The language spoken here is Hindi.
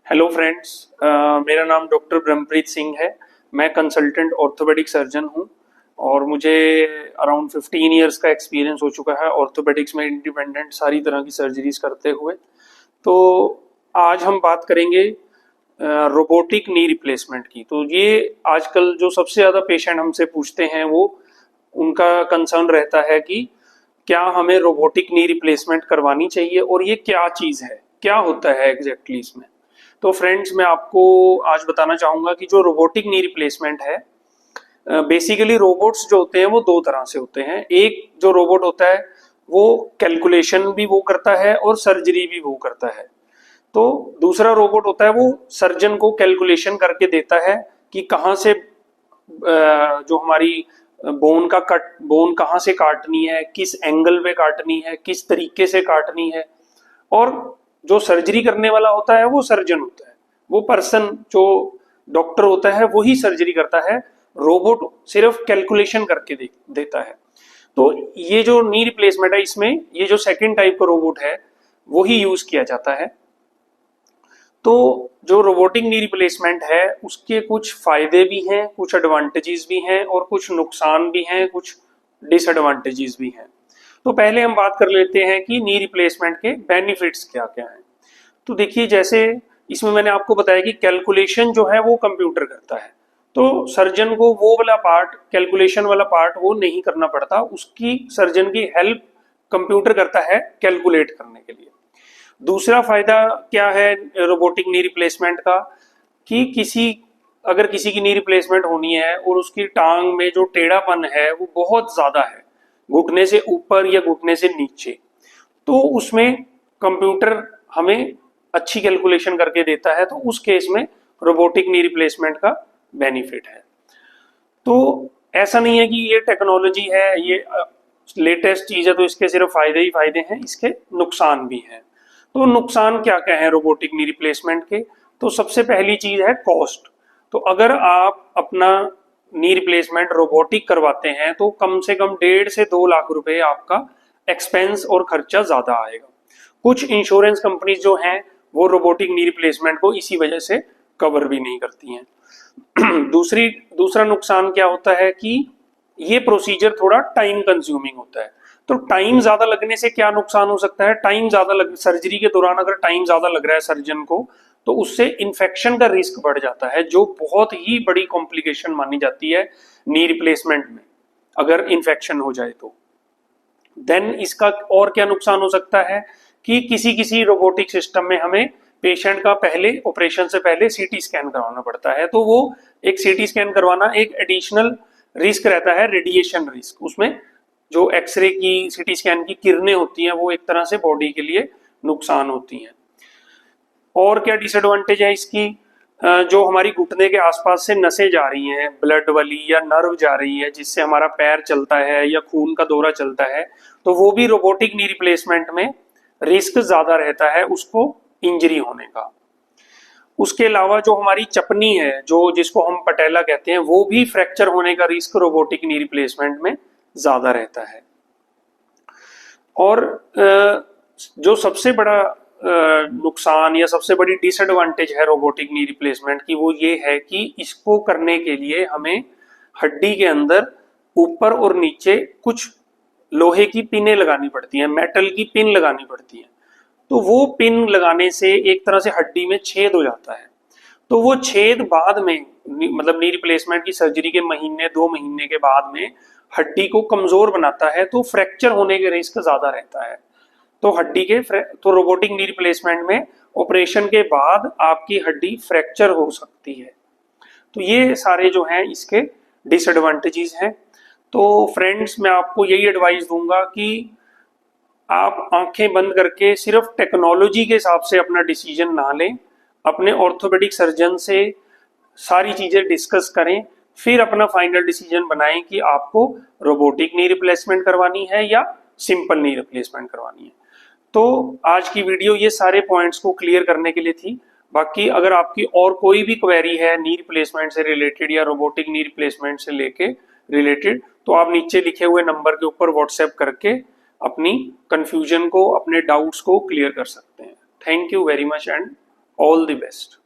Hello friends. मेरा नाम डॉक्टर ब्रह्मप्रीत सिंह है। मैं कंसल्टेंट ऑर्थोपेडिक सर्जन हूं और मुझे अराउंड 15 इयर्स का एक्सपीरियंस हो चुका है ऑर्थोपेडिक्स में, इंडिपेंडेंट सारी तरह की सर्जरीज करते हुए। तो आज हम बात करेंगे रोबोटिक नी रिप्लेसमेंट की। तो ये आजकल जो सबसे ज़्यादा पेशेंट हमसे पूछते हैं वो उनका कंसर्न रहता है कि क्या हमें रोबोटिक नी रिप्लेसमेंट करवानी चाहिए और ये क्या चीज़ है, क्या होता है एग्जैक्टली इसमें। तो फ्रेंड्स, मैं आपको आज बताना चाहूँगा कि जो रोबोटिक नी रिप्लेसमेंट है, बेसिकली रोबोट्स जो होते हैं वो दो तरह से होते हैं। एक जो रोबोट होता है वो कैलकुलेशन भी वो करता है और सर्जरी भी वो करता है। तो दूसरा रोबोट होता है वो सर्जन को कैलकुलेशन करके देता है कि कहाँ से जो हमारी बोन कहाँ से काटनी है, किस एंगल पे काटनी है, किस तरीके से काटनी है। और जो सर्जरी करने वाला होता है वो सर्जन होता है, वो पर्सन जो डॉक्टर होता है वही सर्जरी करता है। रोबोट सिर्फ कैलकुलेशन करके देता है। तो ये जो नी रिप्लेसमेंट है, इसमें ये जो सेकंड टाइप का रोबोट है वही यूज किया जाता है। तो जो रोबोटिक नी रिप्लेसमेंट है उसके कुछ फायदे भी हैं, कुछ एडवांटेजेस भी हैं और कुछ नुकसान भी हैं, कुछ डिसएडवांटेजेस भी हैं। तो पहले हम बात कर लेते हैं कि नी रिप्लेसमेंट के बेनिफिट्स क्या क्या हैं। तो देखिए, जैसे इसमें मैंने आपको बताया कि कैलकुलेशन जो है वो कंप्यूटर करता है, तो सर्जन को वो वाला पार्ट, कैलकुलेशन वाला पार्ट वो नहीं करना पड़ता, उसकी सर्जन की हेल्प कंप्यूटर करता है कैलकुलेट करने के लिए। दूसरा फायदा क्या है रोबोटिक नी रिप्लेसमेंट का, कि अगर किसी की नी रिप्लेसमेंट होनी है और उसकी टांग में जो टेढ़ापन है वो बहुत ज्यादा है, घुटने से ऊपर या घुटने से नीचे, तो उसमें कंप्यूटर हमें अच्छी कैलकुलेशन करके देता है। तो उस केस में रोबोटिक नी रिप्लेसमेंट का बेनिफिट है। तो ऐसा नहीं है कि ये टेक्नोलॉजी है, ये लेटेस्ट चीज है तो इसके सिर्फ फायदे ही फायदे हैं, इसके नुकसान भी हैं। तो नुकसान क्या क्या है रोबोटिक नी रिप्लेसमेंट के। तो सबसे पहली चीज है कॉस्ट। तो अगर आप अपना नी रिप्लेसमेंट रोबोटिक करवाते हैं तो कम से कम 1.5 से 2 लाख रुपए आपका एक्सपेंस और खर्चा ज्यादा आएगा। कुछ इंश्योरेंस कंपनीज जो हैं वो रोबोटिक नी रिप्लेसमेंट को इसी वजह से कवर भी नहीं करती हैं। दूसरा नुकसान क्या होता है कि ये प्रोसीजर थोड़ा टाइम कंज्यूमिंग होता है। तो टाइम ज्यादा लगने से क्या नुकसान हो सकता है, सर्जरी के दौरान अगर टाइम ज्यादा लग रहा है सर्जन को, तो उससे इन्फेक्शन का रिस्क बढ़ जाता है, जो बहुत ही बड़ी कॉम्प्लिकेशन मानी जाती है नी रिप्लेसमेंट में। अगर इन्फेक्शन हो जाए तो देन इसका और क्या नुकसान हो सकता है कि किसी किसी रोबोटिक सिस्टम में हमें पेशेंट का पहले ऑपरेशन से पहले सीटी स्कैन करवाना पड़ता है। तो वो एक सीटी स्कैन करवाना एक एडिशनल रिस्क रहता है, रेडिएशन रिस्क। उसमें जो एक्सरे की, सीटी स्कैन की किरणें होती हैं वो एक तरह से बॉडी के लिए नुकसान होती हैं। और क्या डिसएडवांटेज है इसकी, जो हमारी घुटने के आसपास से नसें जा रही हैं, ब्लड वाली या नर्व जा रही है जिससे हमारा पैर चलता है या खून का दौरा चलता है, तो वो भी रोबोटिक नी रिप्लेसमेंट में रिस्क ज्यादा रहता है उसको इंजरी होने का। उसके अलावा जो हमारी चपनी है, जो जिसको हम पटेला कहते हैं, वो भी फ्रैक्चर होने का रिस्क रोबोटिक नी रिप्लेसमेंट में ज्यादा रहता है। और जो सबसे बड़ा नुकसान या सबसे बड़ी डिसएडवांटेज है रोबोटिक नी रिप्लेसमेंट की, वो ये है कि इसको करने के लिए हमें हड्डी के अंदर ऊपर और नीचे कुछ लोहे की पिनें लगानी पड़ती हैं, मेटल की पिन लगानी पड़ती हैं। तो वो पिन लगाने से एक तरह से हड्डी में छेद हो जाता है। तो वो छेद बाद में, मतलब नी रिप्लेसमेंट की सर्जरी के महीने 2 महीने के बाद में हड्डी को कमजोर बनाता है, तो फ्रैक्चर होने के रिस्क ज्यादा रहता है। तो तो रोबोटिक नी रिप्लेसमेंट में ऑपरेशन के बाद आपकी हड्डी फ्रैक्चर हो सकती है। तो ये सारे जो हैं इसके डिसएडवांटेजेस हैं। तो फ्रेंड्स, मैं आपको यही एडवाइस दूंगा कि आप आंखें बंद करके सिर्फ टेक्नोलॉजी के हिसाब से अपना डिसीजन ना लें, अपने ऑर्थोपेडिक सर्जन से सारी चीजें डिस्कस करें, फिर अपना फाइनल डिसीजन बनाएं कि आपको रोबोटिक नी रिप्लेसमेंट करवानी है या सिंपल नी रिप्लेसमेंट करवानी है। तो आज की वीडियो ये सारे पॉइंट्स को क्लियर करने के लिए थी। बाकी अगर आपकी और कोई भी क्वेरी है नी रिप्लेसमेंट से रिलेटेड या रोबोटिक नी रिप्लेसमेंट से लेके रिलेटेड, तो आप नीचे लिखे हुए नंबर के ऊपर व्हाट्सएप करके अपनी कंफ्यूजन को, अपने डाउट्स को क्लियर कर सकते हैं। Thank you very much and all the best.